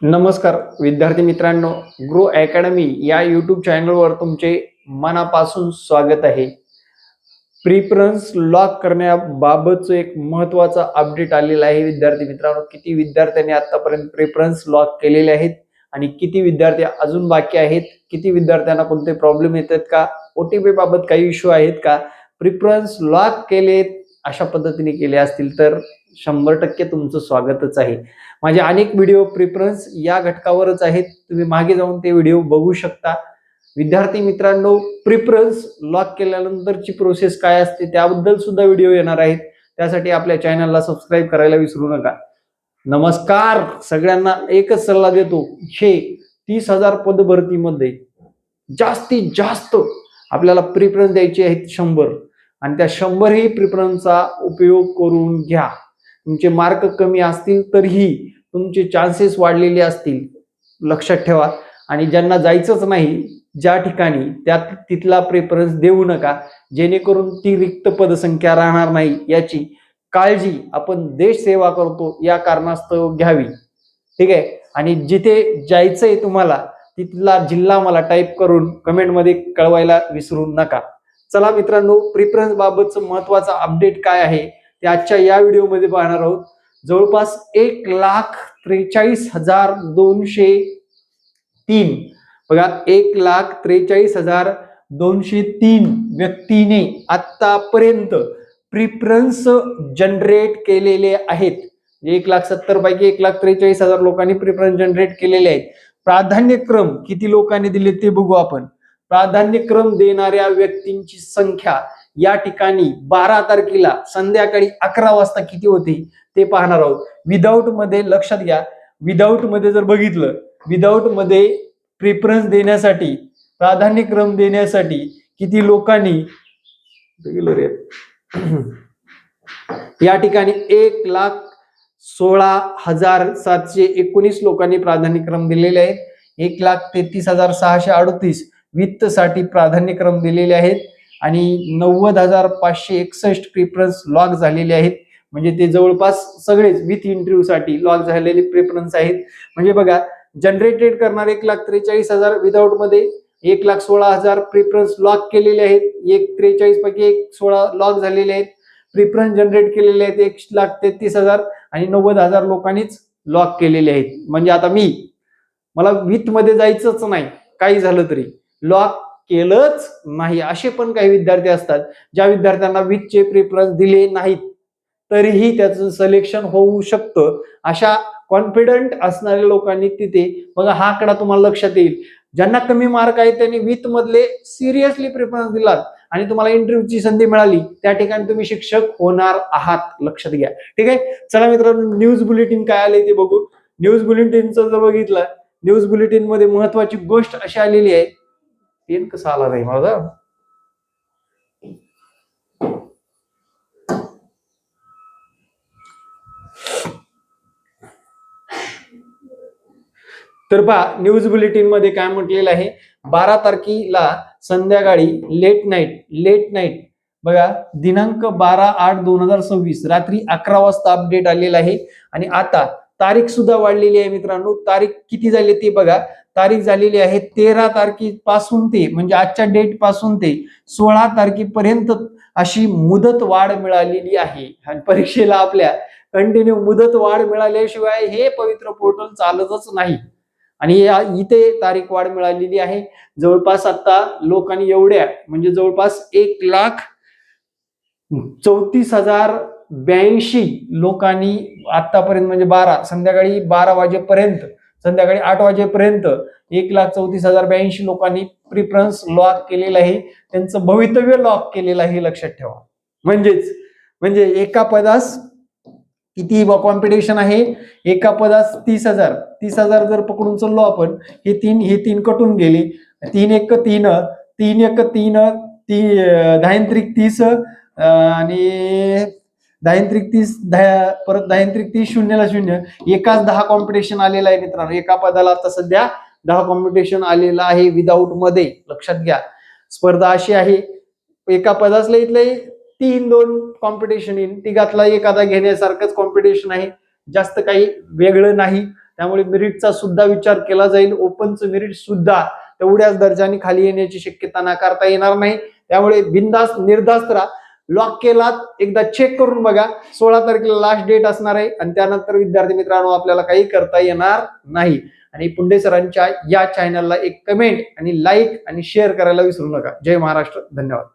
नमस्कार विद्यार्थी मित्रांनो, ग्रो अकॅडमी या यूट्यूब चॅनलवर तुमचे मनापासून स्वागत आहे। प्रिफरन्स लॉक करण्याबाबतचं एक महत्त्वाचा अपडेट आलेला आहे विद्यार्थी मित्रांनो। किती विद्यार्थ्यांनी आतापर्यंत प्रिफरन्स लॉक केलेले आहेत आणि किती विद्यार्थी अजून बाकी आहेत, किती विद्यार्थ्यांना कोणते प्रॉब्लेम येतात का, ओटीपी बाबत काही इश्यू आहेत का, प्रिफरन्स लॉक केले अशा पद्धतीने केले असतील तर 100% तुमचं स्वागतच आहे। माझे अनेक व्हिडिओ प्रिफरन्स या घटकावरच आहेत, तुम्ही मागे जाऊन ते व्हिडिओ बघू शकता। विद्यार्थी मित्रांनो, प्रिफरन्स लॉक केल्यानंतरची प्रोसेस काय असते त्याबद्दल सुद्धा व्हिडिओ येणार आहेत, त्यासाठी आपल्या चॅनलला सबस्क्राइब करायला विसरू नका। नमस्कार, सगळ्यांना एकच सल्ला देतो, हे 30,000 पद भरतीमध्ये जास्तीत जास्त आपल्याला प्रिफरन्स द्यायचे आहेत 100 आणि त्या 100 ही प्रिफरन्सचा उपयोग करून घ्या। तुमचे मार्क कमी असतील तरीही तुमचे चान्सेस वाढलेले असतील, लक्षात ठेवा। आणि ज्यांना जायचंच नाही ज्या ठिकाणी त्यात तिथला प्रेफरन्स देऊ नका, जेणेकरून ती रिक्त पदसंख्या राहणार नाही याची काळजी आपण देश सेवा करतो या कारणास्तव घ्यावी, ठीक आहे। आणि जिथे जायचंय तुम्हाला तिथला जिल्हा मला टाईप करून कमेंटमध्ये कळवायला विसरू नका। चला मित्रांनो, प्रिफरन्स बाबतचं महत्त्वाचा अपडेट काय आहे ते आजच्या या व्हिडिओमध्ये पाहणार आहोत। जवळपास 1,43,203 बघा, 1,43,203 व्यक्तीने आतापर्यंत प्रिफरन्स जनरेट केलेले आहेत। 1,70,000 पैकी 1,43,000 लोकांनी प्रिफरन्स जनरेट केलेले आहेत। प्राधान्यक्रम किती लोकांनी दिले ते बघू आपण। प्राधान्यक्रम देणाऱ्या व्यक्तींची संख्या या ठिकाणी 12 तारखेला संध्याकाळी 11 वाजता किती होती ते पाहणार आहोत। विदाउट मध्ये लक्षात घ्या, विदाउट मध्ये जर बघितलं, विदाउट मध्ये प्रिफरन्स देण्यासाठी, प्राधान्यक्रम देण्यासाठी किती लोकांनी या ठिकाणी 1,16,719 लोकांनी प्राधान्यक्रम दिलेले आहेत। 1,33,638 वित्त साठी प्राधान्यक्रम दिलेले आहेत आणि 90,561 प्रिफरन्स लॉक झालेले आहेत। म्हणजे ते जवळपास सगळेच विथ इंटरव्ह्यू साठी लॉक झालेले प्रिफरन्स आहेत। म्हणजे बघा, जनरेटेड करणार 1,43,000, विदाउट मध्ये 1,16,000 प्रिफरन्स लॉक केलेले आहेत। 1,43 पैकी 1,16 लॉक झालेले आहेत। प्रिफरन्स जनरेट केलेले आहेत 1,33,000 आणि 90,000 लोकांनीच लॉक केलेले आहेत। म्हणजे आता मला विथ मध्ये जायचंच नाही, काही झालं तरी लॉक केलंच नाही असे पण काही विद्यार्थी असतात, ज्या विद्यार्थ्यांना विथचे प्रिफरन्स दिले नाहीत तरीही त्याचं सिलेक्शन होऊ शकतं। अशा कॉन्फिडंट असणाऱ्या लोकांनी तिथे बघा, हा आकडा तुम्हाला लक्षात येईल। ज्यांना कमी मार्क आहेत त्यांनी विथ मधले सिरियसली प्रिफरन्स दिलात आणि तुम्हाला इंटरव्ह्यूची संधी मिळाली, त्या ठिकाणी तुम्ही शिक्षक होणार आहात, लक्षात घ्या, ठीक आहे। चला मित्रांनो, न्यूज बुलेटिन काय आले ते बघू। न्यूज बुलेटिनचं जर बघितलं, न्यूज बुलेटिन मध्ये महत्वाची गोष्ट अशी आलेली आहे, पेन कसा आला नाही माझा, तर पहा न्यूज बुलेटिन मध्ये काय म्हटलेलं आहे। 12 तारखेला संध्याकाळी लेट नाईट बघा, दिनांक 12/8/2026 रात्री 11 वाजता अपडेट आलेला आहे। आणि आता तारीख सुद्धा वाढलेली आहे मित्रांनो। तारीख किती झाली ते बघा, तारीख झालेली आहे 13 तारखेपासून ते, म्हणजे आजच्या डेट पासून ते 16 तारखेपर्यंत अशी मुदत वाढ मिळालेली आहे। आणि परीक्षेला आपल्या कंटिन्यू मुदत वाढ मिळाल्याशिवाय हे पवित्र पोर्टल चालतच नाही। आणि इथे तारीख वाढ मिळालेली आहे। जवळपास आता लोकांनी एवढ्या, म्हणजे जवळपास 1,34,082 लोकांनी आतापर्यंत, म्हणजे संध्याकाळी 12 वाजेपर्यंत, संध्याकाळी 8 वाजेपर्यंत 1,34,082 लोकांनी प्रिफरन्स लॉक केलेलं आहे, त्यांचं भवितव्य लॉक केलेलं आहे, लक्षात ठेवा। म्हणजे एका पदास किती कॉम्पिटिशन आहे, एका पदास 30,000 जर पकडून चाललो आपण, हे तीन कटून गेले, 3 1 3 3 1 3 10 त्रिक 30 आणि 10 त्रिक 30 परत 10 त्रिक 30 0ला 0, एकाच 10 कॉम्पिटिशन आलेला आहे मित्रांनो। एका पदाला आता सध्या 10 कॉम्पिटिशन आलेला आहे विदाउट मध्ये, लक्षात घ्या। स्पर्धा अशी आहे, एका पदासला इथले 3-2 कॉम्पिटिशन येईल, तिघातला एखादा घेण्यासारखंच कॉम्पिटिशन आहे, जास्त काही वेगळं नाही। त्यामुळे मेरिटचा सुद्धा विचार केला जाईल. ओपनचं मेरिट सुद्धा तेवढ्याच दर्जाने खाली येण्याची शक्यता नाकारता येणार नाही. त्यामुळे बिनधास्त निर्धास्त राहा. लॉक केलात एकदा चेक करून बघा. 16 तारखेला लास्ट डेट असणार आहे आणि त्यानंतर विद्यार्थी मित्रांनो आपल्याला काही करता येणार नाही. आणि पुंडे सरांच्या या चॅनलला एक कमेंट आणि लाईक आणि शेअर करायला विसरू नका. जय महाराष्ट्र. धन्यवाद.